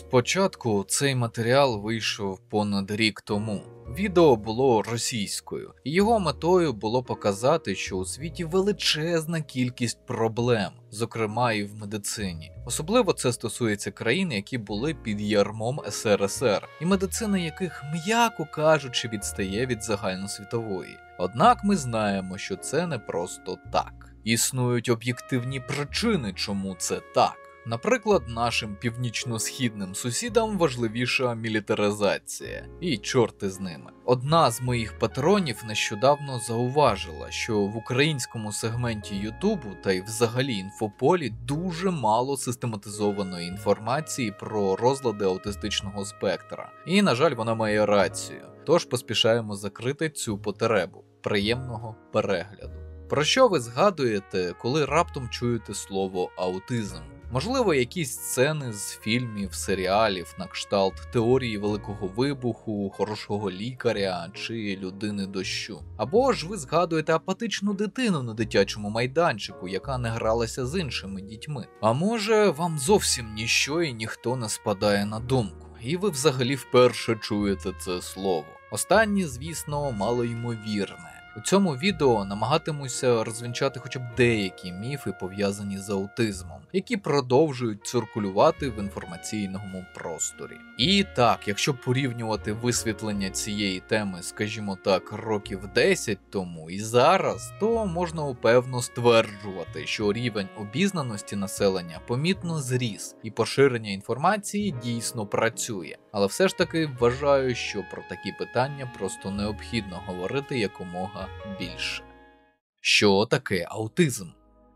Спочатку цей матеріал вийшов понад рік тому. Відео було російською, і його метою було показати, що у світі величезна кількість проблем, зокрема і в медицині. Особливо це стосується країн, які були під ярмом СРСР, і медицина яких, м'яко кажучи, відстає від загальносвітової. Однак ми знаємо, що це не просто так. Існують об'єктивні причини, чому це так. Наприклад, нашим північно-східним сусідам важливіша мілітаризація. І чорти з ними. Одна з моїх патронів нещодавно зауважила, що в українському сегменті Ютубу та й взагалі інфополі дуже мало систематизованої інформації про розлади аутистичного спектра. І, на жаль, вона має рацію. Тож поспішаємо закрити цю потребу. Приємного перегляду. Про що ви згадуєте, коли раптом чуєте слово аутизм? Можливо, якісь сцени з фільмів, серіалів на кшталт теорії Великого Вибуху, Хорошого лікаря чи Людини дощу. Або ж ви згадуєте апатичну дитину на дитячому майданчику, яка не гралася з іншими дітьми. А може, вам зовсім ніщо і ніхто не спадає на думку, і ви взагалі вперше чуєте це слово. Останнє, звісно, малоймовірне. У цьому відео намагатимуся розвінчати хоча б деякі міфи, пов'язані з аутизмом, які продовжують циркулювати в інформаційному просторі. І так, якщо порівнювати висвітлення цієї теми, скажімо так, років 10 тому і зараз, то можна упевно стверджувати, що рівень обізнаності населення помітно зріс, і поширення інформації дійсно працює. Але все ж таки вважаю, що про такі питання просто необхідно говорити якомога більше. Що таке аутизм?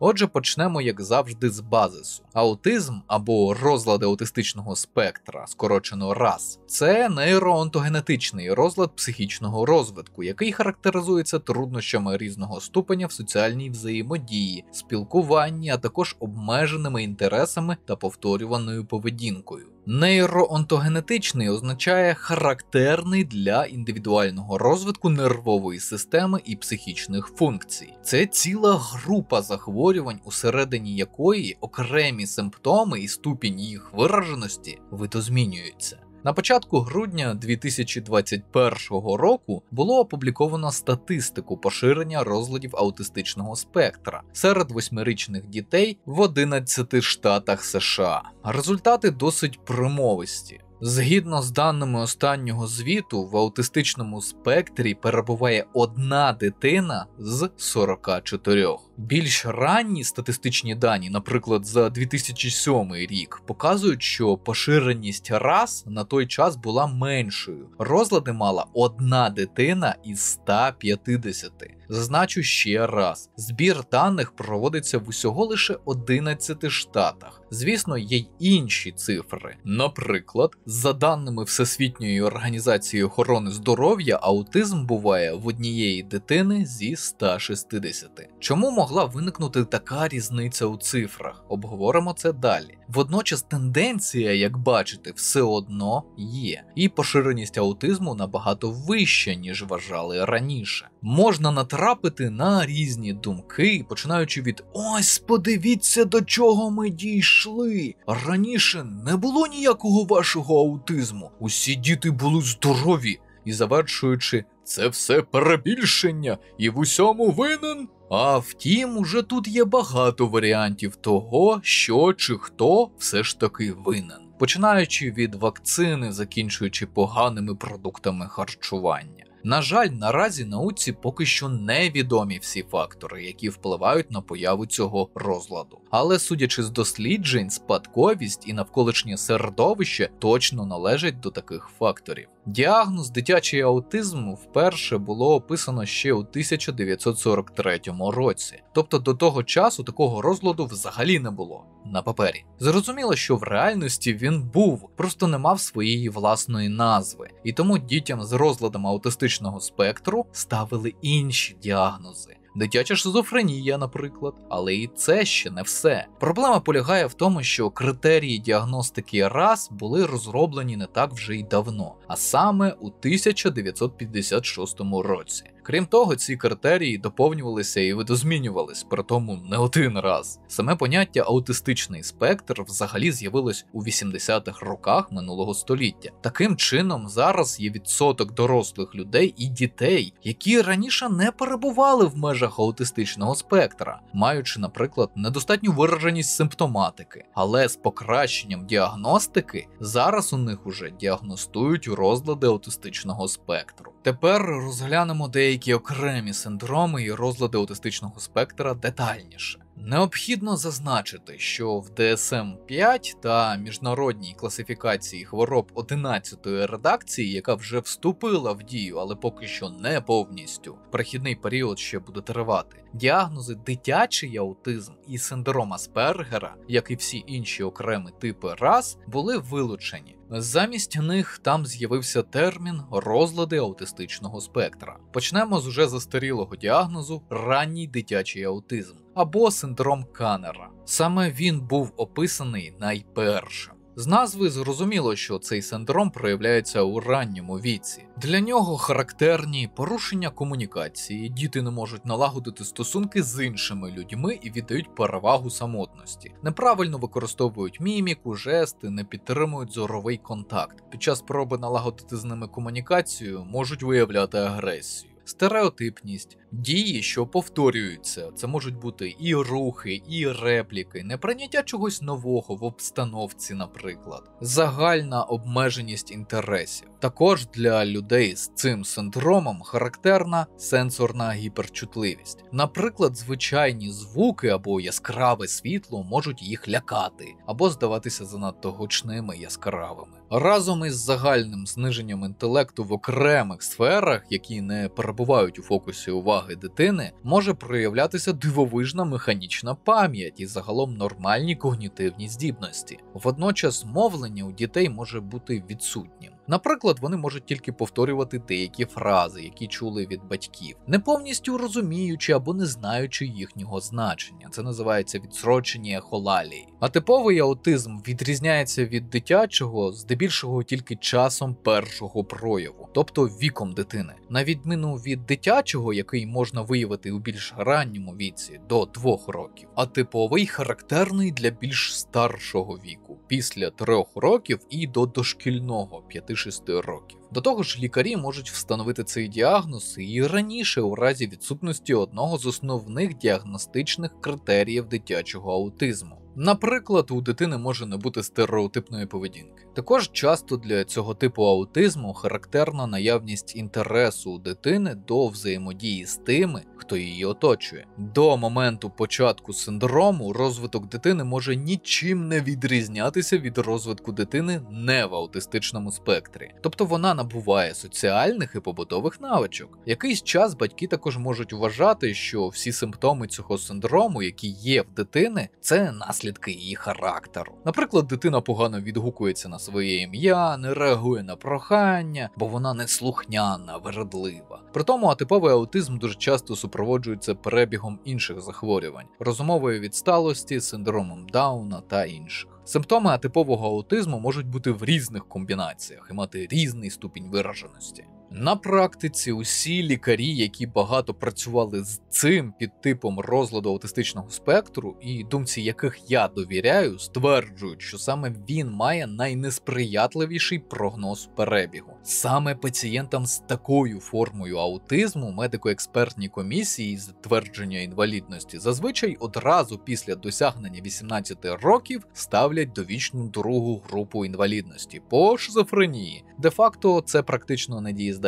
Отже, почнемо, як завжди, з базису. Аутизм або розлади аутистичного спектра, скорочено РАС, це нейроонтогенетичний розлад психічного розвитку, який характеризується труднощами різного ступеня в соціальній взаємодії, спілкуванні, а також обмеженими інтересами та повторюваною поведінкою. Нейроонтогенетичний означає характерний для індивідуального розвитку нервової системи і психічних функцій. Це ціла група захворювань, усередині якої окремі симптоми і ступінь їх вираженості видозмінюються. На початку грудня 2021 року було опубліковано статистику поширення розладів аутистичного спектра серед 8-річних дітей в 11 штатах США. Результати досить промовисті. Згідно з даними останнього звіту, в аутистичному спектрі перебуває одна дитина з 44. Більш ранні статистичні дані, наприклад, за 2007 рік, показують, що поширеність РАС на той час була меншою. Розлади мала одна дитина із 150. Зазначу ще раз, збір даних проводиться в усього лише 11 штатах. Звісно, є й інші цифри. Наприклад, за даними Всесвітньої організації охорони здоров'я, аутизм буває в однієї дитини зі 160. Чому могла виникнути така різниця у цифрах? Обговоримо це далі. Водночас тенденція, як бачите, все одно є. І поширеність аутизму набагато вища, ніж вважали раніше. Можна натрапити на різні думки, починаючи від «Ось, подивіться, до чого ми дійшли! Раніше не було ніякого вашого аутизму, усі діти були здорові!» і завершуючи «Це все перебільшення, і в усьому винен!» А втім, уже тут є багато варіантів того, що чи хто все ж таки винен. Починаючи від вакцини, закінчуючи поганими продуктами харчування. На жаль, наразі науці поки що невідомі всі фактори, які впливають на появу цього розладу. Але судячи з досліджень, спадковість і навколишнє середовище точно належать до таких факторів. Діагноз дитячий аутизм вперше було описано ще у 1943 році. Тобто до того часу такого розладу взагалі не було. На папері. Зрозуміло, що в реальності він був, просто не мав своєї власної назви. І тому дітям з розладом аутистичного спектру ставили інші діагнози. Дитяча шизофренія, наприклад. Але і це ще не все. Проблема полягає в тому, що критерії діагностики РАС були розроблені не так вже й давно, а саме у 1956 році. Крім того, ці критерії доповнювалися і видозмінювались, при тому не один раз. Саме поняття аутистичний спектр взагалі з'явилось у 80-х роках минулого століття. Таким чином, зараз є відсоток дорослих людей і дітей, які раніше не перебували в межах аутистичного спектра, маючи, наприклад, недостатню вираженість симптоматики. Але з покращенням діагностики зараз у них уже діагностують розлади аутистичного спектру. Тепер розглянемо деякі окремі синдроми і розлади аутистичного спектра детальніше. Необхідно зазначити, що в DSM-5 та міжнародній класифікації хвороб 11-ї редакції, яка вже вступила в дію, але поки що не повністю, перехідний період ще буде тривати, діагнози дитячий аутизм і синдром Аспергера, як і всі інші окремі типи РАС, були вилучені. Замість них там з'явився термін «розлади аутистичного спектра». Почнемо з уже застарілого діагнозу «ранній дитячий аутизм» або синдром Каннера. Саме він був описаний найпершим. З назви зрозуміло, що цей синдром проявляється у ранньому віці. Для нього характерні порушення комунікації, діти не можуть налагодити стосунки з іншими людьми і віддають перевагу самотності. Неправильно використовують міміку, жести, не підтримують зоровий контакт. Під час спроби налагодити з ними комунікацію можуть виявляти агресію. Стереотипність, дії, що повторюються, це можуть бути і рухи, і репліки, неприйняття чогось нового в обстановці, наприклад, загальна обмеженість інтересів. Також для людей з цим синдромом характерна сенсорна гіперчутливість. Наприклад, звичайні звуки або яскраве світло можуть їх лякати, або здаватися занадто гучними і яскравими. Разом із загальним зниженням інтелекту в окремих сферах, які не перебувають у фокусі уваги дитини, може проявлятися дивовижна механічна пам'ять і загалом нормальні когнітивні здібності. Водночас мовлення у дітей може бути відсутнім. Наприклад, вони можуть тільки повторювати деякі фрази, які чули від батьків, не повністю розуміючи або не знаючи їхнього значення. Це називається відсрочені ехолалії. А типовий аутизм відрізняється від дитячого здебільшого тільки часом першого прояву, тобто віком дитини. На відміну від дитячого, який можна виявити у більш ранньому віці, до 2 років, а типовий характерний для більш старшого віку, після 3 років і до дошкільного 5-6 років. До того ж, лікарі можуть встановити цей діагноз і раніше у разі відсутності одного з основних діагностичних критеріїв дитячого аутизму. Наприклад, у дитини може не бути стереотипної поведінки. Також часто для цього типу аутизму характерна наявність інтересу у дитини до взаємодії з тими, хто її оточує. До моменту початку синдрому розвиток дитини може нічим не відрізнятися від розвитку дитини не в аутистичному спектрі. Тобто вона набуває соціальних і побутових навичок. Якийсь час батьки також можуть вважати, що всі симптоми цього синдрому, які є в дитини, це наслідки її характеру. Наприклад, дитина погано відгукується на своє ім'я, не реагує на прохання, бо вона неслухняна, вередлива. Притому атиповий аутизм дуже часто супроводжується перебігом інших захворювань, розумової відсталості, синдромом Дауна та інших. Симптоми атипового аутизму можуть бути в різних комбінаціях і мати різний ступінь вираженості. На практиці усі лікарі, які багато працювали з цим підтипом розладу аутистичного спектру і думці яких я довіряю, стверджують, що саме він має найнесприятливіший прогноз перебігу. Саме пацієнтам з такою формою аутизму медико-експертні комісії з затвердження інвалідності зазвичай одразу після досягнення 18 років ставлять довічну другу групу інвалідності по шизофренії. Де-факто це практично недієздатність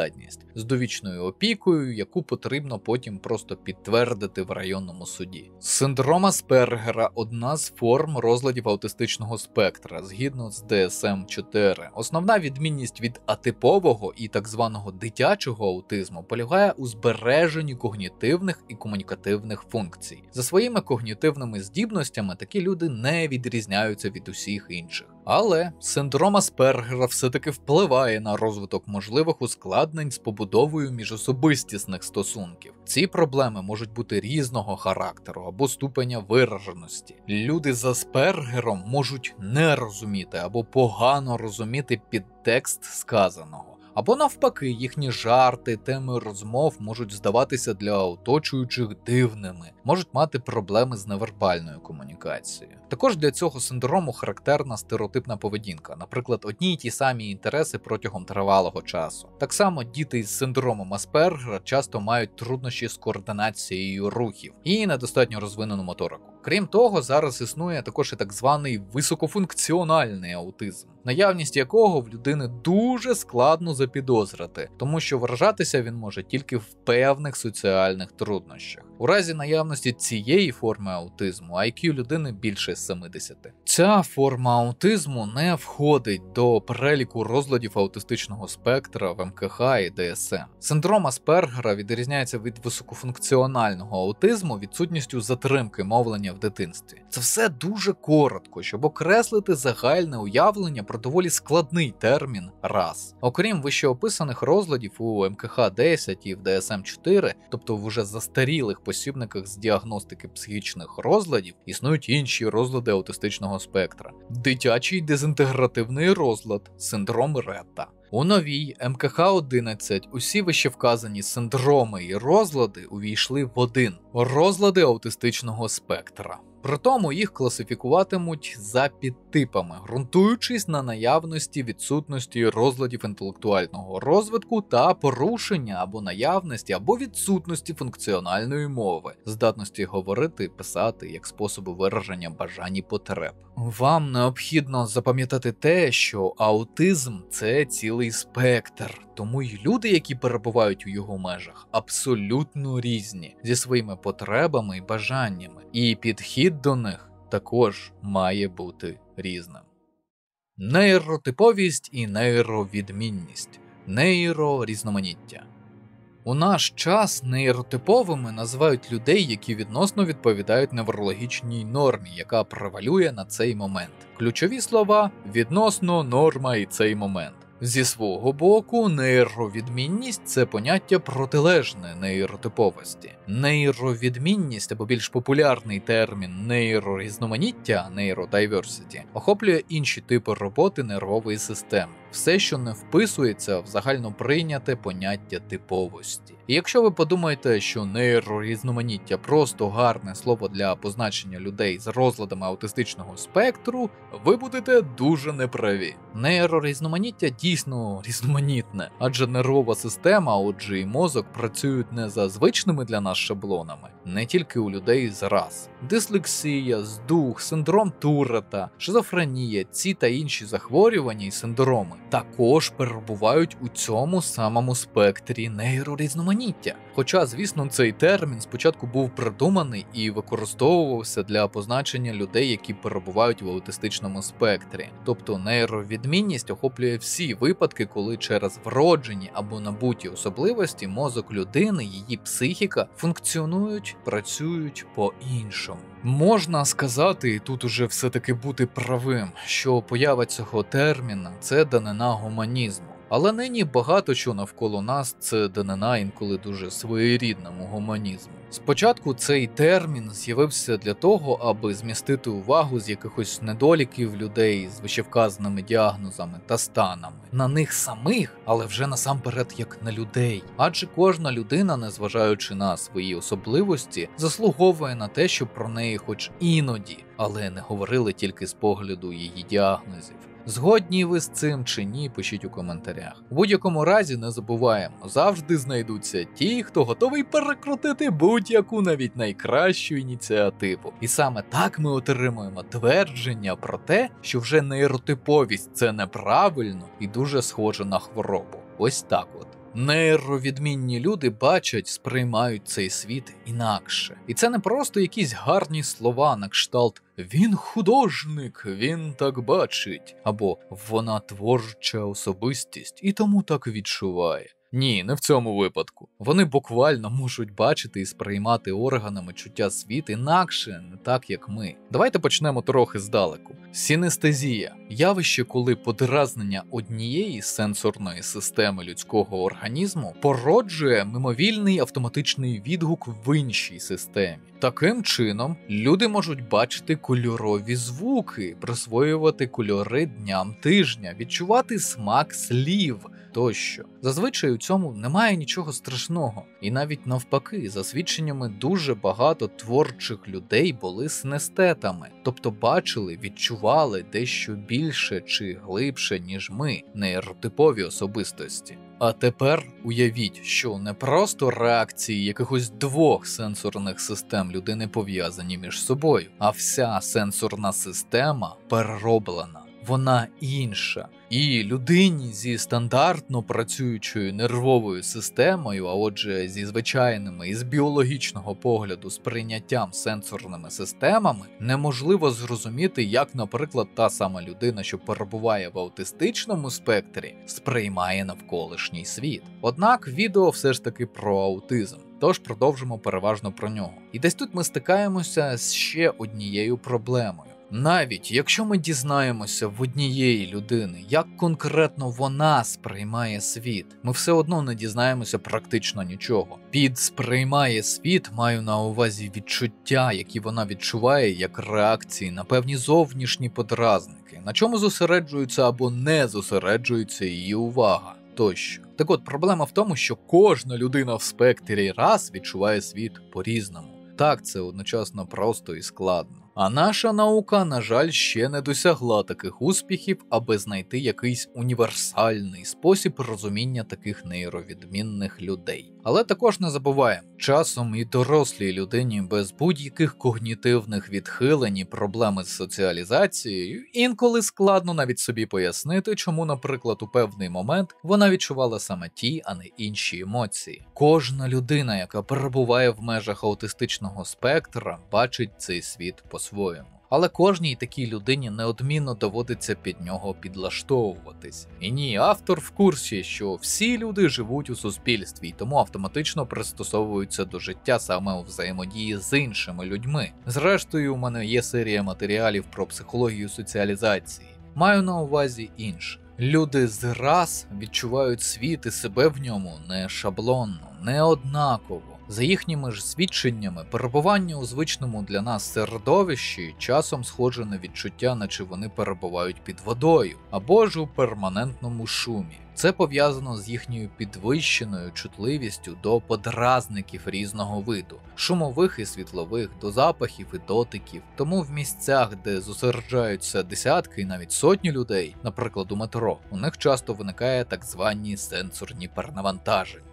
з довічною опікою, яку потрібно потім просто підтвердити в районному суді. Синдром Аспергера – одна з форм розладів аутистичного спектра, згідно з DSM-4. Основна відмінність від атипового і так званого дитячого аутизму полягає у збереженні когнітивних і комунікативних функцій. За своїми когнітивними здібностями такі люди не відрізняються від усіх інших. Але синдром Аспергера все-таки впливає на розвиток можливих ускладнень з побудовою міжособистісних стосунків. Ці проблеми можуть бути різного характеру або ступеня вираженості. Люди з Аспергером можуть не розуміти або погано розуміти підтекст сказаного, Або навпаки, їхні жарти, теми розмов можуть здаватися для оточуючих дивними, можуть мати проблеми з невербальною комунікацією. Також для цього синдрому характерна стереотипна поведінка, наприклад, одні й ті самі інтереси протягом тривалого часу. Так само діти із синдромом Аспергера часто мають труднощі з координацією рухів і недостатньо розвинену моторику. Крім того, зараз існує також і так званий високофункціональний аутизм, наявність якого в людини дуже складно запідозрити, тому що виражатися він може тільки в певних соціальних труднощах. У разі наявності цієї форми аутизму IQ людини більше 70. Ця форма аутизму не входить до переліку розладів аутистичного спектра в МКХ і ДСМ. Синдром Аспергера відрізняється від високофункціонального аутизму відсутністю затримки мовлення в дитинстві. Це все дуже коротко, щоб окреслити загальне уявлення про доволі складний термін «раз». Окрім вищеописаних розладів у МКХ-10 і в ДСМ-4, тобто в уже застарілих посібниках з діагностики психічних розладів, існують інші розлади аутистичного спектра. Дитячий дезінтегративний розлад, синдром Ретта. У новій МКХ-11 усі вищевказані синдроми і розлади увійшли в один – розлади аутистичного спектра. Притому їх класифікуватимуть за підтипами, ґрунтуючись на наявності відсутності розладів інтелектуального розвитку та порушення або наявності або відсутності функціональної мови, здатності говорити, писати як способи вираження бажань і потреб. Вам необхідно запам'ятати те, що аутизм – це цілий спектр, тому й люди, які перебувають у його межах, абсолютно різні, зі своїми потребами і бажаннями, і підхід до них також має бути різним. Нейротиповість і нейровідмінність. Нейрорізноманіття. У наш час нейротиповими називають людей, які відносно відповідають неврологічній нормі, яка превалює на цей момент. Ключові слова – відносно, норма і цей момент. Зі свого боку, нейровідмінність – це поняття протилежне нейротиповості. Нейровідмінність, або більш популярний термін нейрорізноманіття, нейродайверсіті, охоплює інші типи роботи нервової системи. Все, що не вписується в загальноприйняте поняття типовості. І якщо ви подумаєте, що нейрорізноманіття просто гарне слово для позначення людей з розладами аутистичного спектру, ви будете дуже неправі. Нейрорізноманіття дійсно різноманітне, адже нервова система, отже і мозок, працюють не за звичними для нас шаблонами, не тільки у людей з рас. Дислексія, здух, синдром Турета, шизофренія, ці та інші захворювання і синдроми також перебувають у цьому самому спектрі нейрорізноманіття. Хоча, звісно, цей термін спочатку був придуманий і використовувався для позначення людей, які перебувають в аутистичному спектрі. Тобто нейровідмінність охоплює всі випадки, коли через вроджені або набуті особливості мозок людини, її психіка функціонують, працюють по-іншому. Можна сказати, і тут уже все-таки бути правим, що поява цього терміна – це данина гуманізму. Але нині багато що навколо нас – це данина інколи дуже своєрідному гуманізму. Спочатку цей термін з'явився для того, аби змістити увагу з якихось недоліків людей з вищевказаними діагнозами та станами. На них самих, але вже насамперед як на людей. Адже кожна людина, незважаючи на свої особливості, заслуговує на те, щоб про неї хоч іноді, але не говорили тільки з погляду її діагнозів. Згодні ви з цим чи ні, пишіть у коментарях. У будь-якому разі не забуваємо, завжди знайдуться ті, хто готовий перекрутити будь-яку, навіть найкращу ініціативу. І саме так ми отримуємо твердження про те, що вже нейротиповість – це неправильно і дуже схоже на хворобу. Ось так от. Нейровідмінні люди бачать, сприймають цей світ інакше. І це не просто якісь гарні слова на кшталт «він художник, він так бачить» або «вона творча особистість і тому так відчуває». Ні, не в цьому випадку. Вони буквально можуть бачити і сприймати органами чуття світ інакше, не так як ми. Давайте почнемо трохи здалеку. Синестезія – явище, коли подразнення однієї сенсорної системи людського організму породжує мимовільний автоматичний відгук в іншій системі. Таким чином, люди можуть бачити кольорові звуки, присвоювати кольори дням тижня, відчувати смак слів, тощо. Зазвичай у цьому немає нічого страшного, і навіть навпаки, за свідченнями дуже багато творчих людей були синестетами, тобто бачили, відчували дещо більше чи глибше, ніж ми, нейротипові особистості. А тепер уявіть, що не просто реакції якихось двох сенсорних систем людини пов'язані між собою, а вся сенсорна система перероблена. Вона інша. І людині зі стандартно працюючою нервовою системою, а отже зі звичайними і з біологічного погляду сприйняттям сенсорними системами, неможливо зрозуміти, як, наприклад, та сама людина, що перебуває в аутистичному спектрі, сприймає навколишній світ. Однак відео все ж таки про аутизм. Тож продовжимо переважно про нього. І десь тут ми стикаємося з ще однією проблемою. Навіть якщо ми дізнаємося в однієї людини, як конкретно вона сприймає світ, ми все одно не дізнаємося практично нічого. Під «сприймає світ» маю на увазі відчуття, які вона відчуває як реакції на певні зовнішні подразники, на чому зосереджується або не зосереджується її увага тощо. Так от, проблема в тому, що кожна людина в спектрі раз відчуває світ по-різному. Так, це одночасно просто і складно. А наша наука, на жаль, ще не досягла таких успіхів, аби знайти якийсь універсальний спосіб розуміння таких нейровідмінних людей. Але також не забуваємо, часом і дорослій людині без будь-яких когнітивних відхилень і проблеми з соціалізацією інколи складно навіть собі пояснити, чому, наприклад, у певний момент вона відчувала саме ті, а не інші емоції. Кожна людина, яка перебуває в межах аутистичного спектра, бачить цей світ по-своєму. Але кожній такій людині неодмінно доводиться під нього підлаштовуватись. І ні, автор в курсі, що всі люди живуть у суспільстві і тому автоматично пристосовуються до життя саме у взаємодії з іншими людьми. Зрештою, у мене є серія матеріалів про психологію соціалізації. Маю на увазі інше. Люди зраз відчувають світ і себе в ньому не шаблонно, не однаково. За їхніми ж свідченнями, перебування у звичному для нас середовищі часом схоже на відчуття, наче вони перебувають під водою, або ж у перманентному шумі. Це пов'язано з їхньою підвищеною чутливістю до подразників різного виду, шумових і світлових, до запахів і дотиків. Тому в місцях, де зосереджаються десятки і навіть сотні людей, наприклад у метро, у них часто виникає так звані сенсорні перенавантаження.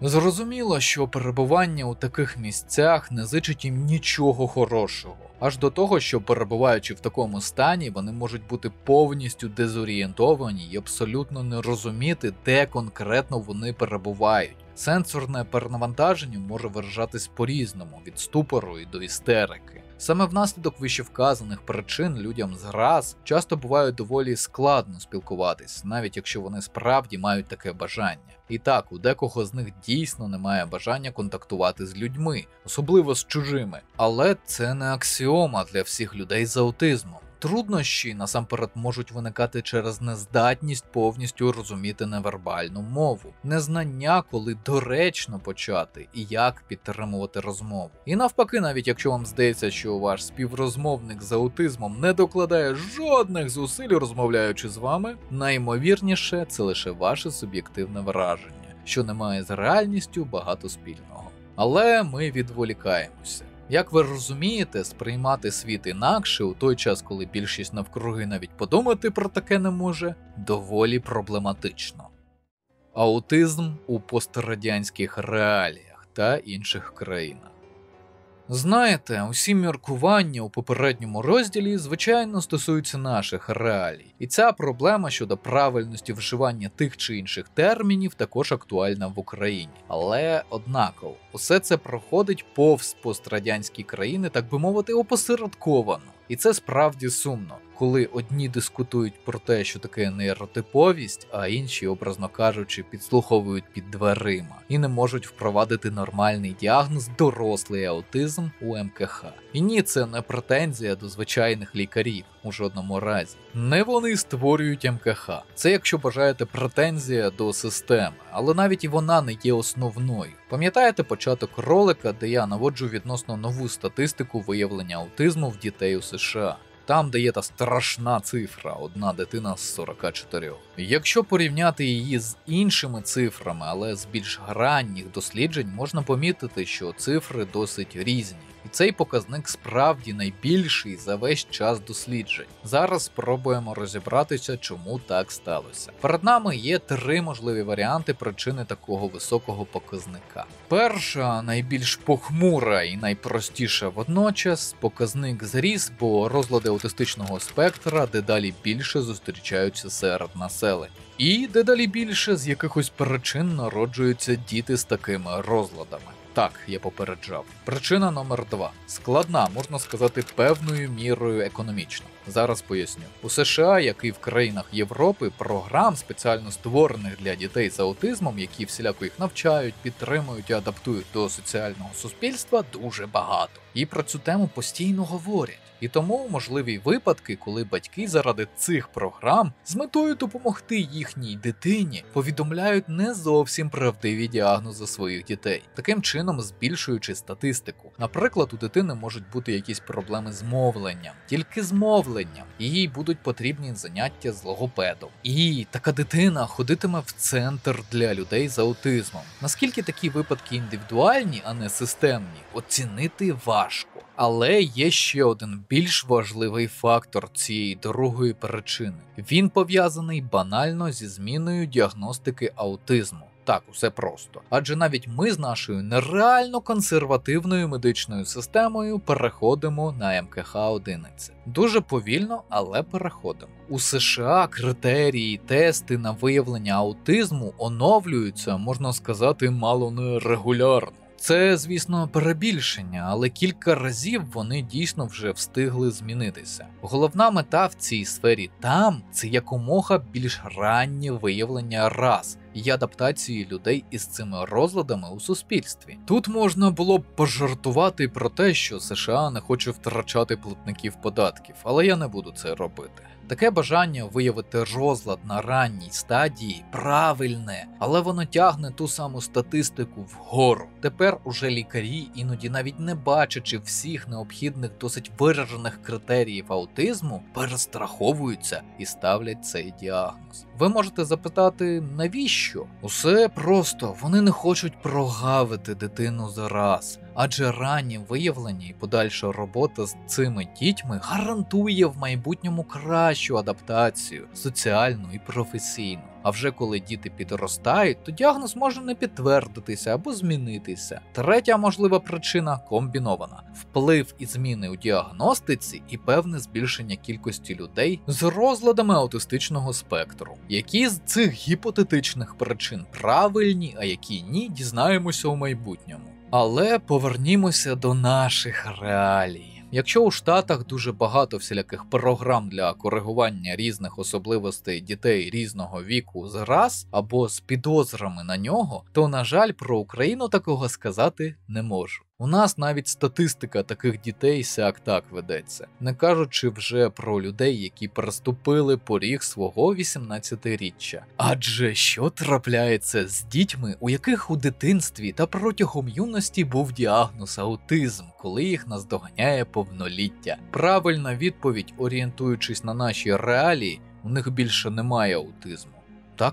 Зрозуміло, що перебування у таких місцях не зичить їм нічого хорошого. Аж до того, що перебуваючи в такому стані, вони можуть бути повністю дезорієнтовані і абсолютно не розуміти, де конкретно вони перебувають. Сенсорне перенавантаження може виражатись по-різному, від ступору і до істерики. Саме внаслідок вищевказаних причин людям зраз часто буває доволі складно спілкуватись, навіть якщо вони справді мають таке бажання. І так, у декого з них дійсно немає бажання контактувати з людьми, особливо з чужими. Але це не аксіома для всіх людей з аутизмом. Труднощі насамперед можуть виникати через нездатність повністю розуміти невербальну мову, незнання, коли доречно почати і як підтримувати розмову. І навпаки, навіть якщо вам здається, що ваш співрозмовник з аутизмом не докладає жодних зусиль, розмовляючи з вами, найімовірніше це лише ваше суб'єктивне враження, що не має з реальністю багато спільного. Але ми відволікаємося. Як ви розумієте, сприймати світ інакше у той час, коли більшість навкруги навіть подумати про таке не може, доволі проблематично. Аутизм у пострадянських реаліях та інших країнах. Знаєте, усі міркування у попередньому розділі, звичайно, стосуються наших реалій. І ця проблема щодо правильності вживання тих чи інших термінів також актуальна в Україні. Але однаково, усе це проходить повз пострадянські країни, так би мовити, опосередковано. І це справді сумно, коли одні дискутують про те, що таке нейротиповість, а інші, образно кажучи, підслуховують під дверима і не можуть впровадити нормальний діагноз дорослий аутизм у МКХ. І ні, це не претензія до звичайних лікарів у жодному разі. Не вони створюють МКХ. Це, якщо бажаєте, претензія до системи, але навіть і вона не є основною. Пам'ятаєте початок ролика, де я наводжу відносно нову статистику виявлення аутизму в дітей у США? Там, де є та страшна цифра, одна дитина з 44. Якщо порівняти її з іншими цифрами, але з більш ранніх досліджень, можна помітити, що цифри досить різні. І цей показник справді найбільший за весь час досліджень. Зараз спробуємо розібратися, чому так сталося. Перед нами є 3 можливі варіанти причини такого високого показника. Перша, найбільш похмура і найпростіша водночас, показник зріс, бо розлади аутистичного спектра дедалі більше зустрічаються серед населення. І дедалі більше з якихось причин народжуються діти з такими розладами. Так, я попереджав. Причина номер 2. Складна, можна сказати, певною мірою економічна. Зараз поясню. У США, як і в країнах Європи, програм, спеціально створених для дітей з аутизмом, які всіляко їх навчають, підтримують і адаптують до соціального суспільства, дуже багато. І про цю тему постійно говорять. І тому можливі випадки, коли батьки заради цих програм з метою допомогти їхній дитині повідомляють не зовсім правдиві діагнози своїх дітей, таким чином збільшуючи статистику. Наприклад, у дитини можуть бути якісь проблеми з мовленням, тільки з мовленням, і їй будуть потрібні заняття з логопедом. І така дитина ходитиме в центр для людей з аутизмом. Наскільки такі випадки індивідуальні, а не системні, оцінити важко. Але є ще один більш важливий фактор цієї другої причини. Він пов'язаний банально зі зміною діагностики аутизму. Так, усе просто. Адже навіть ми з нашою нереально консервативною медичною системою переходимо на МКХ-11. Дуже повільно, але переходимо. У США критерії, тести на виявлення аутизму оновлюються, можна сказати, мало не регулярно. Це, звісно, перебільшення, але кілька разів вони дійсно вже встигли змінитися. Головна мета в цій сфері там – це якомога більш раннє виявлення раз і адаптації людей із цими розладами у суспільстві. Тут можна було б пожартувати про те, що США не хоче втрачати платників податків, але я не буду це робити. Таке бажання виявити розлад на ранній стадії правильне, але воно тягне ту саму статистику вгору. Тепер уже лікарі, іноді навіть не бачачи всіх необхідних досить виражених критеріїв аутизму, перестраховуються і ставлять цей діагноз. Ви можете запитати, навіщо? Усе просто, вони не хочуть прогавити дитину зараз. Адже раннє виявлення і подальша робота з цими дітьми гарантує в майбутньому кращу адаптацію, соціальну і професійну. А вже коли діти підростають, то діагноз може не підтвердитися або змінитися. Третя можлива причина комбінована. Вплив і зміни у діагностиці і певне збільшення кількості людей з розладами аутистичного спектру. Які з цих гіпотетичних причин правильні, а які ні, дізнаємося у майбутньому. Але повернімося до наших реалій. Якщо у Штатах дуже багато всіляких програм для коригування різних особливостей дітей різного віку зраз або з підозрами на нього, то, на жаль, про Україну такого сказати не можу. У нас навіть статистика таких дітей сяк-так ведеться, не кажучи вже про людей, які переступили поріг свого 18-річчя. Адже що трапляється з дітьми, у яких у дитинстві та протягом юності був діагноз аутизм, коли їх наздоганяє повноліття? Правильна відповідь, орієнтуючись на наші реалії, у них більше немає аутизму.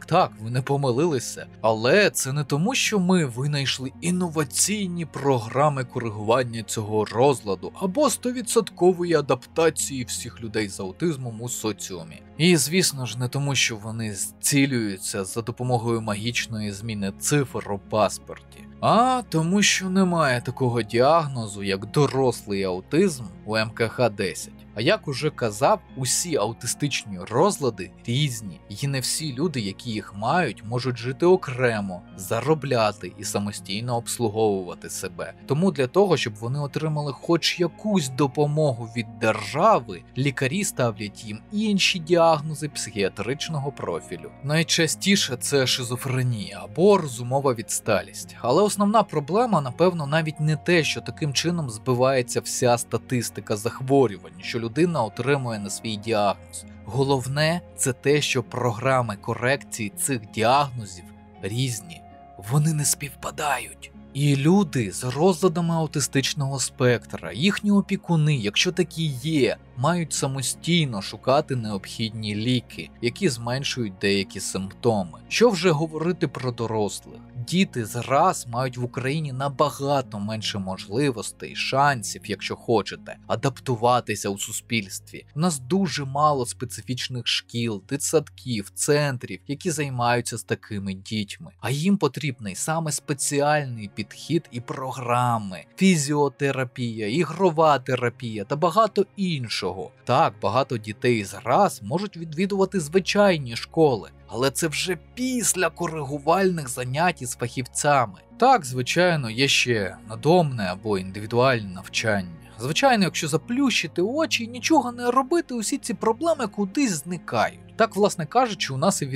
Так, ви не помилилися. Але це не тому, що ми винайшли інноваційні програми коригування цього розладу або 100% адаптації всіх людей з аутизмом у соціумі. І, звісно ж, не тому, що вони зцілюються за допомогою магічної зміни цифр у паспорті, а тому, що немає такого діагнозу, як дорослий аутизм у МКХ-10. А як уже казав, усі аутистичні розлади різні, і не всі люди, які їх мають, можуть жити окремо, заробляти і самостійно обслуговувати себе. Тому для того, щоб вони отримали хоч якусь допомогу від держави, лікарі ставлять їм інші діагнози психіатричного профілю. Найчастіше це шизофренія або розумова відсталість. Але основна проблема, напевно, навіть не те, що таким чином збивається вся статистика захворювань, що людина отримує на свій діагноз. Головне – це те, що програми корекції цих діагнозів різні. вони не співпадають. І люди з розладами аутистичного спектра, їхні опікуни, якщо такі є, мають самостійно шукати необхідні ліки, які зменшують деякі симптоми. Що вже говорити про дорослих? Діти зараз мають в Україні набагато менше можливостей, шансів, якщо хочете, адаптуватися у суспільстві. У нас дуже мало специфічних шкіл, дитсадків, центрів, які займаються з такими дітьми. А їм потрібний саме спеціальний підхід і програми, фізіотерапія, ігрова терапія та багато іншого. Так, багато дітей зараз можуть відвідувати звичайні школи, але це вже після коригувальних занять із фахівцями. Так, звичайно, є ще надомне або індивідуальне навчання. Звичайно, якщо заплющити очі і нічого не робити, усі ці проблеми кудись зникають. Так, власне кажучи, у нас і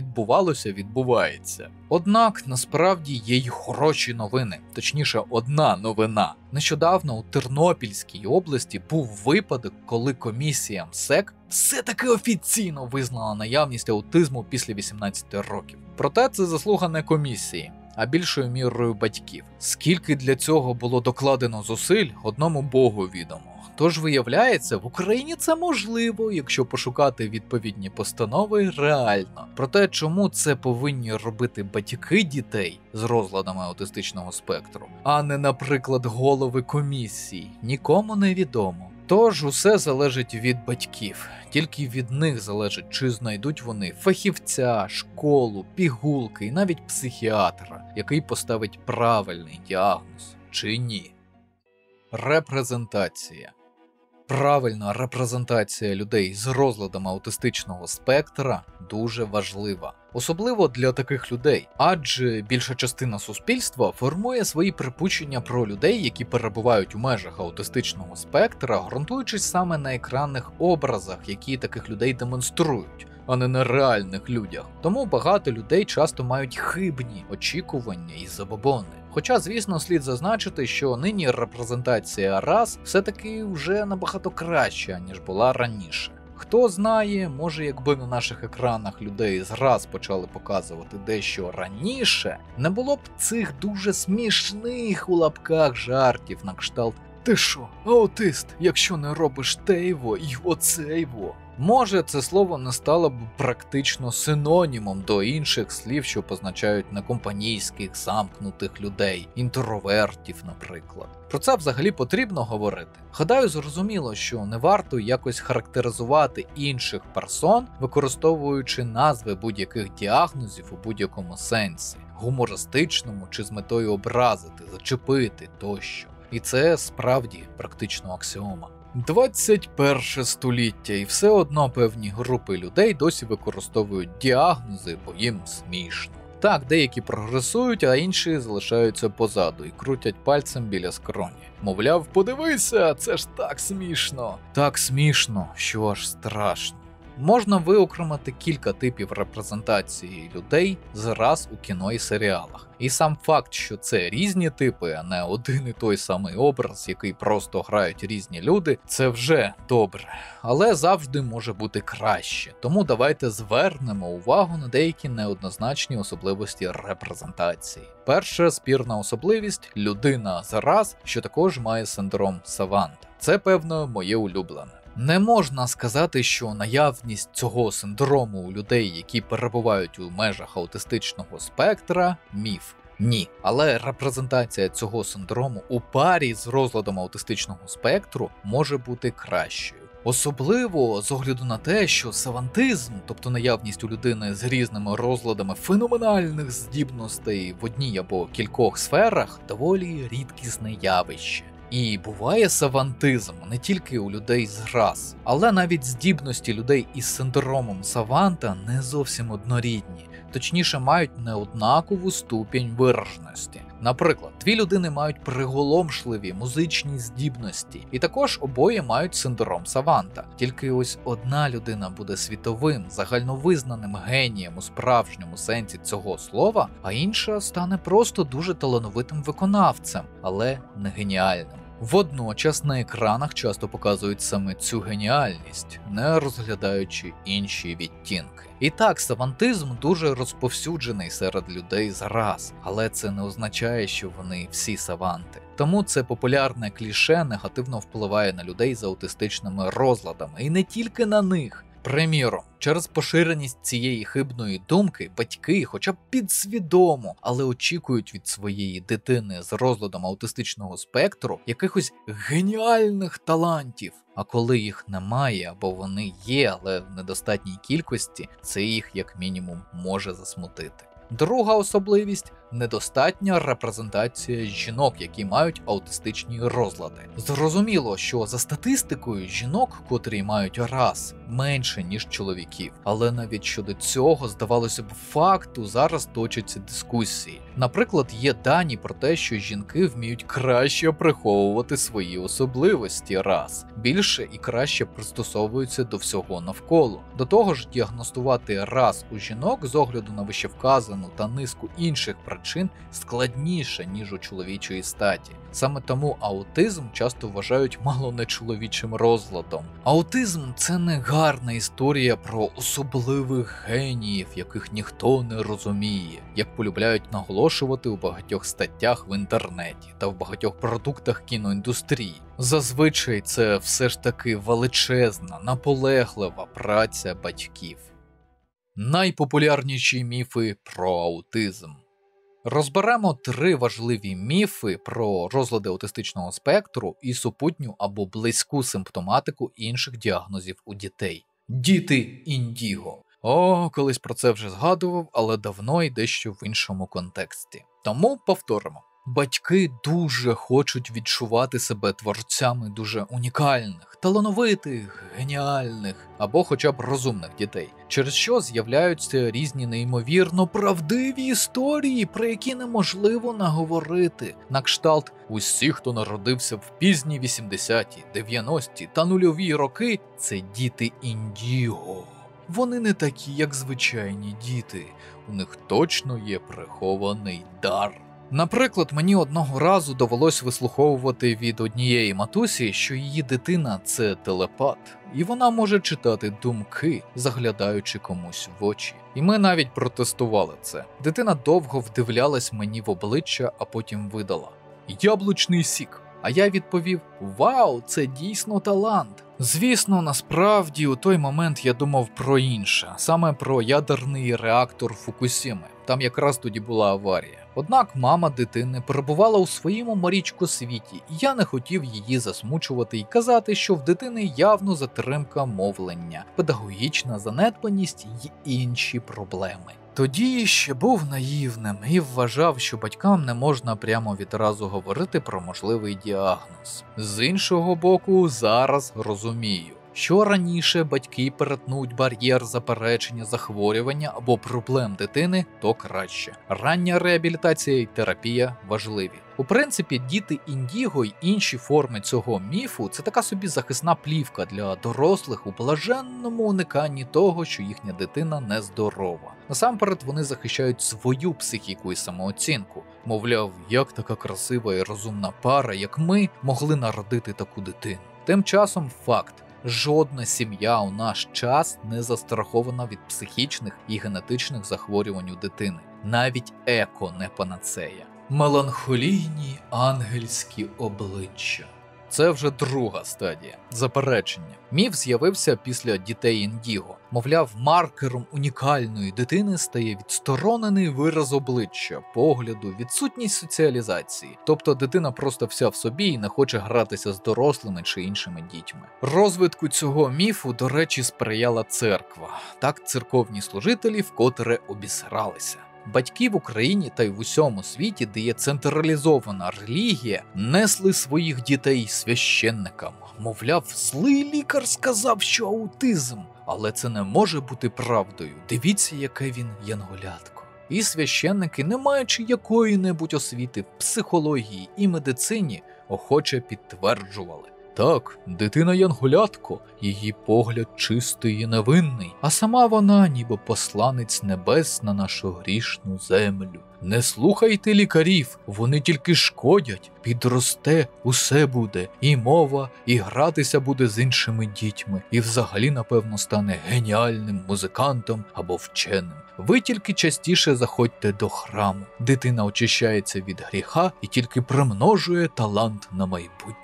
відбувається. Однак, насправді є й хороші новини, точніше, одна новина. Нещодавно у Тернопільській області був випадок, коли комісія МСЕК все-таки офіційно визнала наявність аутизму після 18 років. Проте це заслуга не комісії, а більшою мірою батьків. Скільки для цього було докладено зусиль, одному Богу відомо. Тож, виявляється, в Україні це можливо, якщо пошукати відповідні постанови реально. Проте, чому це повинні робити батьки дітей з розладами аутистичного спектру, а не, наприклад, голови комісій, нікому не відомо. Тож, усе залежить від батьків. Тільки від них залежить, чи знайдуть вони фахівця, школу, пігулки і навіть психіатра, який поставить правильний діагноз, чи ні. Репрезентація. Правильна репрезентація людей з розладами аутистичного спектра дуже важлива. Особливо для таких людей, адже більша частина суспільства формує свої припущення про людей, які перебувають у межах аутистичного спектра, ґрунтуючись саме на екранних образах, які таких людей демонструють, а не на реальних людях. Тому багато людей часто мають хибні очікування і забобони. Хоча, звісно, слід зазначити, що нині репрезентація рас все-таки вже набагато краща, ніж була раніше. Хто знає, може якби на наших екранах людей з рас почали показувати дещо раніше, не було б цих дуже смішних у лапках жартів на кшталт «Ти що, аутист, якщо не робиш тейво і оцейво?» Може, це слово не стало б практично синонімом до інших слів, що позначають некомпанійських, замкнутих людей, інтровертів, наприклад. Про це взагалі потрібно говорити. Гадаю, зрозуміло, що не варто якось характеризувати інших персон, використовуючи назви будь-яких діагнозів у будь-якому сенсі, гумористичному чи з метою образити, зачепити тощо. І це справді практично аксіома. 21 століття, і все одно певні групи людей досі використовують діагнози, бо їм смішно. Так, деякі прогресують, а інші залишаються позаду і крутять пальцем біля скроні. Мовляв, подивися, це ж так смішно. Так смішно, що аж страшно. Можна виокремити кілька типів репрезентації людей зараз у кіно і серіалах. І сам факт, що це різні типи, а не один і той самий образ, який просто грають різні люди, це вже добре. Але завжди може бути краще. Тому давайте звернемо увагу на деякі неоднозначні особливості репрезентації. Перша спірна особливість – людина зараз, що також має синдром Саванта. Це, певно, моє улюблене. Не можна сказати, що наявність цього синдрому у людей, які перебувають у межах аутистичного спектра – міф. Ні. Але репрезентація цього синдрому у парі з розладом аутистичного спектру може бути кращою. Особливо з огляду на те, що савантизм, тобто наявність у людини з різними розладами феноменальних здібностей в одній або кількох сферах, доволі рідкісне явище. І буває савантизм не тільки у людей з рас, але навіть здібності людей із синдромом Саванта не зовсім однорідні, точніше мають неоднакову ступінь вираженості. Наприклад, дві людини мають приголомшливі музичні здібності, і також обоє мають синдром Саванта. Тільки ось одна людина буде світовим, загальновизнаним генієм у справжньому сенсі цього слова, а інша стане просто дуже талановитим виконавцем, але не геніальним. Водночас на екранах часто показують саме цю геніальність, не розглядаючи інші відтінки. І так, савантизм дуже розповсюджений серед людей зараз, але це не означає, що вони всі саванти. Тому це популярне кліше негативно впливає на людей з аутистичними розладами, і не тільки на них. Приміром, через поширеність цієї хибної думки батьки, хоча б підсвідомо, але очікують від своєї дитини з розладом аутистичного спектру якихось геніальних талантів. А коли їх немає або вони є, але в недостатній кількості, це їх як мінімум може засмутити. Друга особливість – недостатня репрезентація жінок, які мають аутистичні розлади. Зрозуміло, що за статистикою жінок, котрі мають РАС, менше, ніж чоловіків. Але навіть щодо цього, здавалося б, факту зараз точаться дискусії. Наприклад, є дані про те, що жінки вміють краще приховувати свої особливості РАС, більше і краще пристосовуються до всього навколо. До того ж, діагностувати РАС у жінок з огляду на вищевказану та низку інших причин складніше, ніж у чоловічої статі. Саме тому аутизм часто вважають мало не чоловічим розладом. Аутизм – це не гарна історія про особливих геніїв, яких ніхто не розуміє, як полюбляють наголошувати у багатьох статтях в інтернеті та в багатьох продуктах кіноіндустрії. Зазвичай це все ж таки величезна, наполеглива праця батьків. Найпопулярніші міфи про аутизм. Розберемо 3 важливі міфи про розлади аутистичного спектру і супутню або близьку симптоматику інших діагнозів у дітей. Діти індіго. Колись про це вже згадував, але давно й дещо в іншому контексті. Тому повторимо. Батьки дуже хочуть відчувати себе творцями дуже унікальних, талановитих, геніальних або хоча б розумних дітей, через що з'являються різні неймовірно правдиві історії, про які неможливо наговорити. На кшталт усі, хто народився в пізні 80-ті, 90-ті та нульові роки – це діти індіго. Вони не такі, як звичайні діти, у них точно є прихований дар. Наприклад, мені одного разу довелось вислуховувати від однієї матусі, що її дитина – це телепат, і вона може читати думки, заглядаючи комусь в очі. І ми навіть протестували це. Дитина довго вдивлялась мені в обличчя, а потім видала: «Яблучний сік». А я відповів: «Вау, це дійсно талант». Звісно, насправді у той момент я думав про інше, саме про ядерний реактор Фукусіми. Там якраз тоді була аварія. Однак мама дитини перебувала у своєму марічку світі, і я не хотів її засмучувати і казати, що в дитини явно затримка мовлення, педагогічна занедбаність й інші проблеми. Тоді ще був наївним і вважав, що батькам не можна прямо відразу говорити про можливий діагноз. З іншого боку, зараз розумію, що раніше батьки перетнуть бар'єр заперечення захворювання або проблем дитини, то краще. Рання реабілітація і терапія важливі. У принципі, діти індіго й інші форми цього міфу – це така собі захисна плівка для дорослих у блаженному униканні того, що їхня дитина нездорова. Насамперед вони захищають свою психіку і самооцінку. Мовляв, як така красива і розумна пара, як ми, могли народити таку дитину. Тим часом факт. Жодна сім'я у наш час не застрахована від психічних і генетичних захворювань у дитини. Навіть еко не панацея. Меланхолійні ангельські обличчя. Це вже друга стадія – заперечення. Міф з'явився після дітей індіго. Мовляв, маркером унікальної дитини стає відсторонений вираз обличчя, погляду, відсутність соціалізації. Тобто дитина просто вся в собі і не хоче гратися з дорослими чи іншими дітьми. Розвитку цього міфу, до речі, сприяла церква. Так церковні служителі вкотре обісралися. Батьки в Україні та й в усьому світі, де є централізована релігія, несли своїх дітей священникам. Мовляв, злий лікар сказав, що аутизм. Але це не може бути правдою. Дивіться, яке він янголятко. І священники, не маючи якої-небудь освіти в психології і медицині, охоче підтверджували. Так, дитина янголятко, її погляд чистий і невинний, а сама вона ніби посланець небес на нашу грішну землю. Не слухайте лікарів, вони тільки шкодять, підросте, усе буде, і мова, і гратися буде з іншими дітьми, і взагалі, напевно, стане геніальним музикантом або вченим. Ви тільки частіше заходьте до храму, дитина очищається від гріха і тільки примножує талант на майбутнє.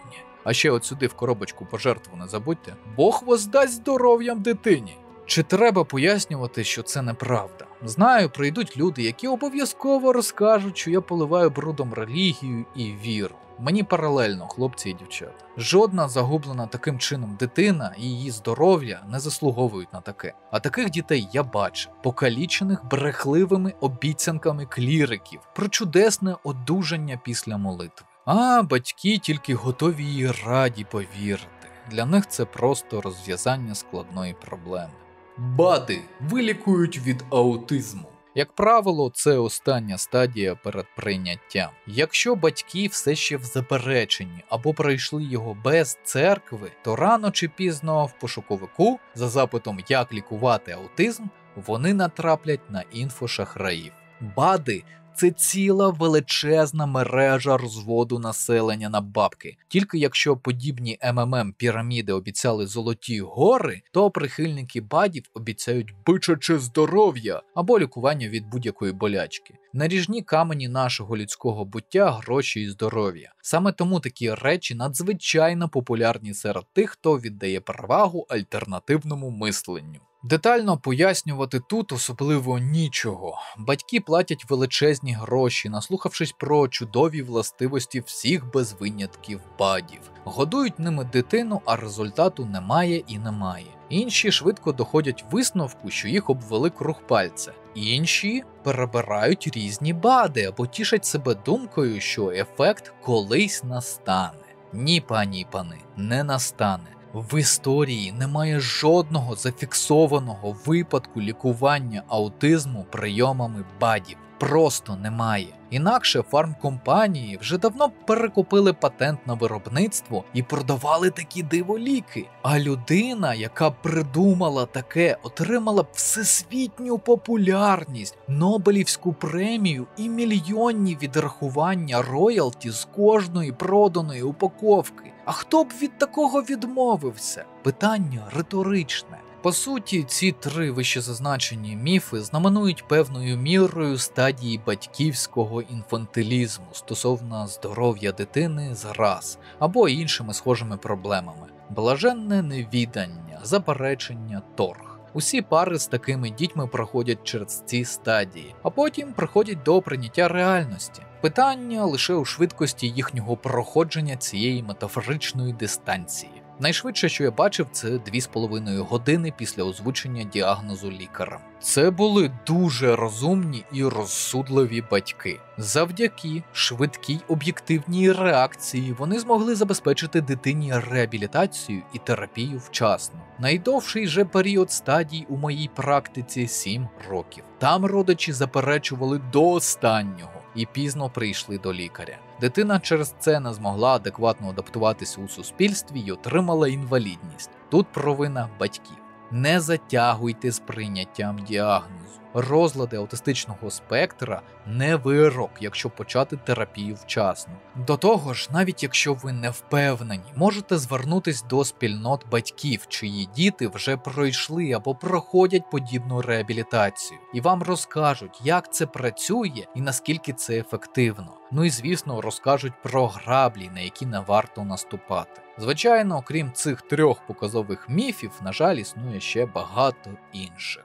А ще от сюди в коробочку пожертву не забудьте. Бог воздасть здоров'ям дитині. Чи треба пояснювати, що це неправда? Знаю, прийдуть люди, які обов'язково розкажуть, що я поливаю брудом релігію і віру. Мені паралельно, хлопці і дівчата. Жодна загублена таким чином дитина і її здоров'я не заслуговують на таке. А таких дітей я бачив, покалічених брехливими обіцянками кліриків про чудесне одужання після молитви. А батьки тільки готові і раді повірити. Для них це просто розв'язання складної проблеми. БАДи вилікують від аутизму. Як правило, це остання стадія перед прийняттям. Якщо батьки все ще в запереченні або пройшли його без церкви, то рано чи пізно в пошуковику за запитом «Як лікувати аутизм» вони натраплять на інфошахраїв. БАДи – це ціла величезна мережа розводу населення на бабки. Тільки якщо подібні МММ-піраміди обіцяли золоті гори, то прихильники БАДів обіцяють бичаче здоров'я або лікування від будь-якої болячки. Наріжні камені нашого людського буття – гроші і здоров'я. Саме тому такі речі надзвичайно популярні серед тих, хто віддає перевагу альтернативному мисленню. Детально пояснювати тут особливо нічого. Батьки платять величезні гроші, наслухавшись про чудові властивості всіх без винятків БАДів. Годують ними дитину, а результату немає і немає. Інші швидко доходять висновку, що їх обвели круг пальця. Інші перебирають різні БАДи або тішать себе думкою, що ефект колись настане. Ні, пані і пани, не настане. В історії немає жодного зафіксованого випадку лікування аутизму прийомами БАДів. Просто немає. Інакше фармкомпанії вже давно перекупили патент на виробництво і продавали такі диволіки. А людина, яка придумала таке, отримала б всесвітню популярність, Нобелівську премію і мільйонні відрахування роялті з кожної проданої упаковки. А хто б від такого відмовився? Питання риторичне. По суті, ці три вищезазначені міфи знаменують певною мірою стадії батьківського інфантилізму стосовно здоров'я дитини зраз або іншими схожими проблемами. Блаженне невідання, заперечення, торг. Усі пари з такими дітьми проходять через ці стадії, а потім приходять до прийняття реальності. Питання лише у швидкості їхнього проходження цієї метафоричної дистанції. Найшвидше, що я бачив, це 2,5 години після озвучення діагнозу лікарем. Це були дуже розумні і розсудливі батьки. Завдяки швидкій об'єктивній реакції вони змогли забезпечити дитині реабілітацію і терапію вчасно. Найдовший же період стадій у моїй практиці 7 років. Там родичі заперечували до останнього і пізно прийшли до лікаря. Дитина через це не змогла адекватно адаптуватися у суспільстві і отримала інвалідність. Тут провина батьків. Не затягуйте з прийняттям діагнозу. Розлади аутистичного спектра – не вирок, якщо почати терапію вчасно. До того ж, навіть якщо ви не впевнені, можете звернутися до спільнот батьків, чиї діти вже пройшли або проходять подібну реабілітацію. І вам розкажуть, як це працює і наскільки це ефективно. Ну і звісно, розкажуть про граблі, на які не варто наступати. Звичайно, окрім цих 3 показових міфів, на жаль, існує ще багато інших.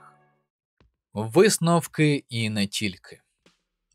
Висновки і не тільки.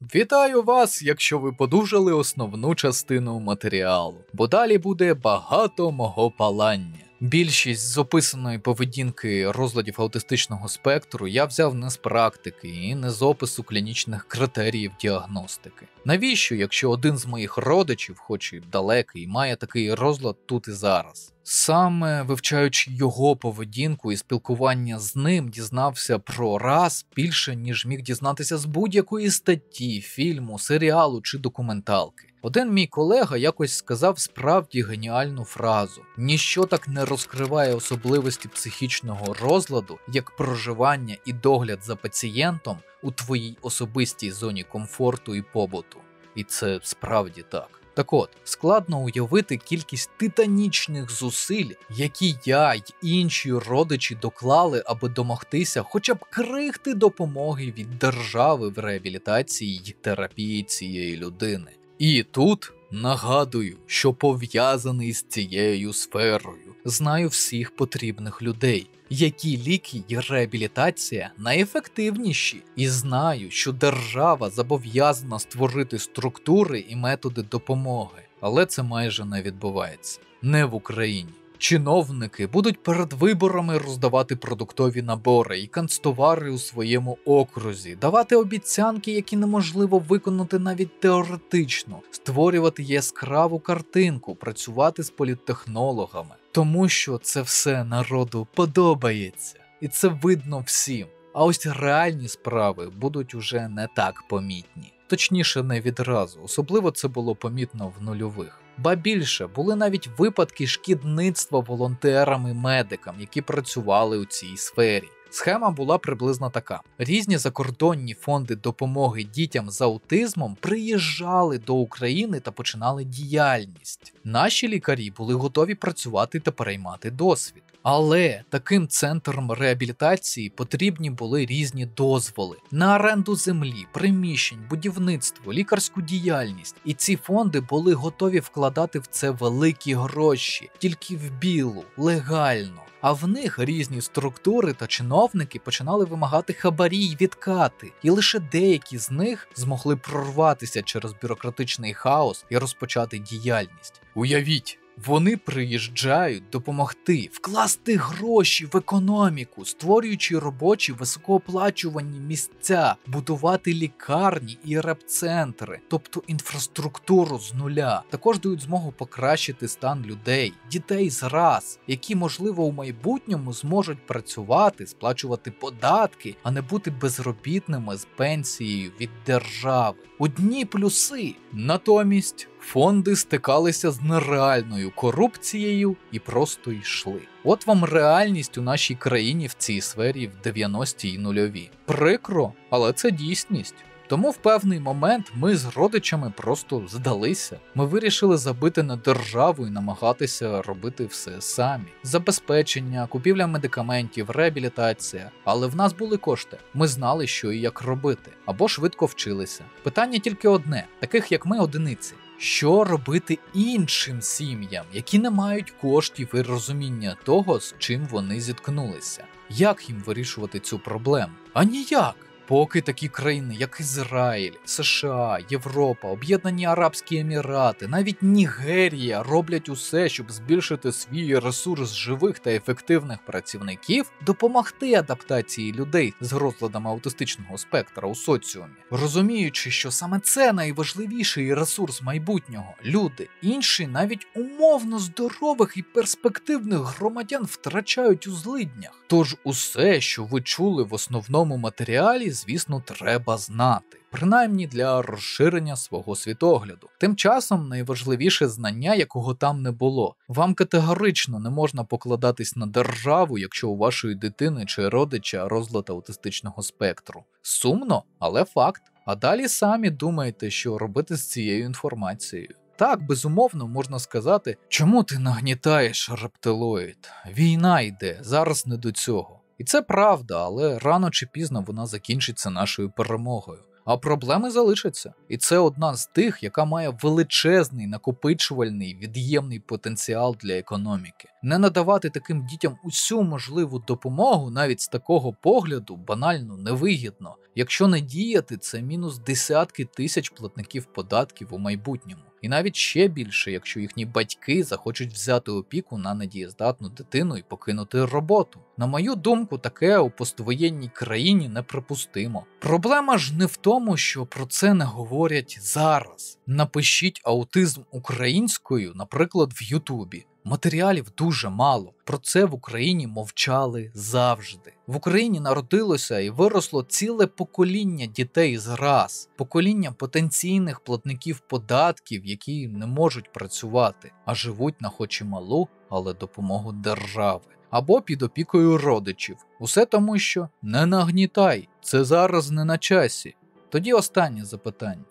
Вітаю вас, якщо ви подужали основну частину матеріалу, бо далі буде багато мого палання. Більшість з описаної поведінки розладів аутистичного спектру я взяв не з практики і не з опису клінічних критеріїв діагностики. Навіщо, якщо один з моїх родичів, хоч і далекий, має такий розлад тут і зараз? Саме вивчаючи його поведінку і спілкування з ним, дізнався про раз більше, ніж міг дізнатися з будь-якої статті, фільму, серіалу чи документалки. Один мій колега якось сказав справді геніальну фразу: «Ніщо так не розкриває особливості психічного розладу, як проживання і догляд за пацієнтом у твоїй особистій зоні комфорту і побуту». І це справді так. Так от, складно уявити кількість титанічних зусиль, які я й інші родичі доклали, аби домогтися хоча б крихти допомоги від держави в реабілітації й терапії цієї людини. І тут нагадую, що пов'язаний з цією сферою. Знаю всіх потрібних людей, які ліки й реабілітація найефективніші, і знаю, що держава зобов'язана створити структури і методи допомоги, але це майже не відбувається. Не в Україні. Чиновники будуть перед виборами роздавати продуктові набори і канцтовари у своєму окрузі, давати обіцянки, які неможливо виконати навіть теоретично, створювати яскраву картинку, працювати з політтехнологами. Тому що це все народу подобається. І це видно всім. А ось реальні справи будуть уже не так помітні. Точніше, не відразу, особливо це було помітно в нульових. Ба більше, були навіть випадки шкідництва волонтерами-медикам, які працювали у цій сфері. Схема була приблизно така. Різні закордонні фонди допомоги дітям з аутизмом приїжджали до України та починали діяльність. Наші лікарі були готові працювати та переймати досвід. Але таким центрам реабілітації потрібні були різні дозволи на оренду землі, приміщень, будівництво, лікарську діяльність. І ці фонди були готові вкладати в це великі гроші, тільки в білу, легально. А в них різні структури та чиновники починали вимагати хабарі й відкати, і лише деякі з них змогли прорватися через бюрократичний хаос і розпочати діяльність. Уявіть! Вони приїжджають допомогти, вкласти гроші в економіку, створюючи робочі високооплачувані місця, будувати лікарні і реп-центри, тобто інфраструктуру з нуля. Також дають змогу покращити стан людей, дітей зраз, які, можливо, у майбутньому зможуть працювати, сплачувати податки, а не бути безробітними з пенсією від держави. Одні плюси. Натомість фонди стикалися з нереальною корупцією і просто йшли. От вам реальність у нашій країні в цій сфері в 90-ті й нульові. Прикро, але це дійсність. Тому в певний момент ми з родичами просто здалися. Ми вирішили забити на державу і намагатися робити все самі. Забезпечення, купівля медикаментів, реабілітація. Але в нас були кошти. Ми знали, що і як робити. Або швидко вчилися. Питання тільки одне, таких як ми одиниці. Що робити іншим сім'ям, які не мають коштів і розуміння того, з чим вони зіткнулися? Як їм вирішувати цю проблему? А ніяк! Поки такі країни, як Ізраїль, США, Європа, Об'єднані Арабські Емірати, навіть Нігерія роблять усе, щоб збільшити свій ресурс живих та ефективних працівників, допомогти адаптації людей з розладами аутистичного спектра у соціумі, розуміючи, що саме це найважливіший ресурс майбутнього – люди. Інші навіть умовно здорових і перспективних громадян втрачають у злиднях. Тож усе, що ви чули в основному матеріалі, звісно, треба знати. Принаймні для розширення свого світогляду. Тим часом найважливіше знання, якого там не було. Вам категорично не можна покладатись на державу, якщо у вашої дитини чи родича розлад аутистичного спектру. Сумно, але факт. А далі самі думайте, що робити з цією інформацією. Так, безумовно, можна сказати, чому ти нагнітаєш, рептилоїд? Війна йде, зараз не до цього. І це правда, але рано чи пізно вона закінчиться нашою перемогою. А проблеми залишаться. І це одна з тих, яка має величезний накопичувальний від'ємний потенціал для економіки. Не надавати таким дітям усю можливу допомогу навіть з такого погляду банально невигідно. Якщо не діяти, це мінус десятки тисяч платників податків у майбутньому. І навіть ще більше, якщо їхні батьки захочуть взяти опіку на недієздатну дитину і покинути роботу. На мою думку, таке у поствоєнній країні неприпустимо. Проблема ж не в тому, що про це не говорять зараз. Напишіть аутизм українською, наприклад, в Ютубі. Матеріалів дуже мало. Про це в Україні мовчали завжди. В Україні народилося і виросло ціле покоління дітей зраз, покоління потенційних платників податків, які не можуть працювати, а живуть на хоч і малу, але допомогу держави. Або під опікою родичів. Усе тому, що не нагнітай, це зараз не на часі. Тоді останнє запитання.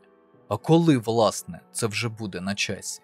А коли, власне, це вже буде на часі?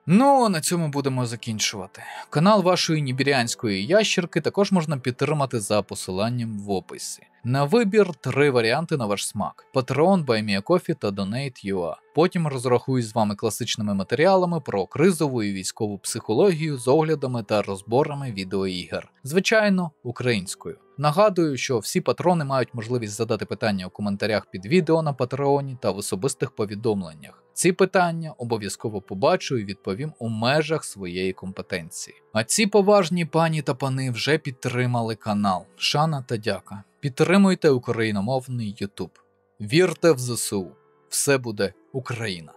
Ну, на цьому будемо закінчувати. Канал вашої нібіріанської ящерки також можна підтримати за посиланням в описі. На вибір 3 варіанти на ваш смак: Patreon, BuyMeACoffee та Donate.ua. Потім розрахуюсь з вами класичними матеріалами про кризову і військову психологію з оглядами та розборами відеоігр. Звичайно, українською. Нагадую, що всі патрони мають можливість задати питання у коментарях під відео на Патреоні та в особистих повідомленнях. Ці питання обов'язково побачу і відповім у межах своєї компетенції. А ці поважні пані та пани вже підтримали канал. Шана та дяка. Підтримуйте україномовний YouTube. Вірте в ЗСУ. Все буде Україна.